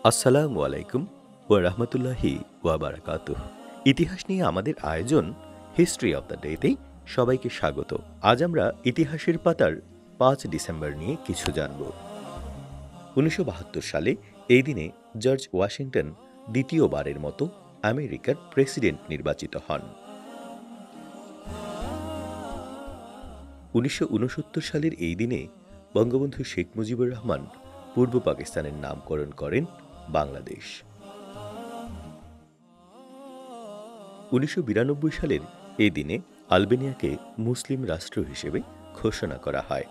আসসালামু আলাইকুম ওয়া রাহমাতুল্লাহি ওয়া বারাকাতুহ। ইতিহাস নিয়ে আমাদের আয়োজন হিস্ট্রি অব দ্য ডেতে সবাইকে স্বাগত। আজ আমরা ইতিহাসের পাতার ৫ ডিসেম্বর নিয়ে কিছু জানব। ১৯৭২ সালে এই দিনে জর্জ ওয়াশিংটন দ্বিতীয়বারের মতো আমেরিকার প্রেসিডেন্ট নির্বাচিত হন। ১৯৬৯ সালের এই দিনে বঙ্গবন্ধু শেখ মুজিবুর রহমান পূর্ব পাকিস্তানের নামকরণ করেন বাংলাদেশ। ১৯৯২ সালের এই দিনে আলবেনিয়াকে মুসলিম রাষ্ট্র হিসেবে ঘোষণা করা হয়।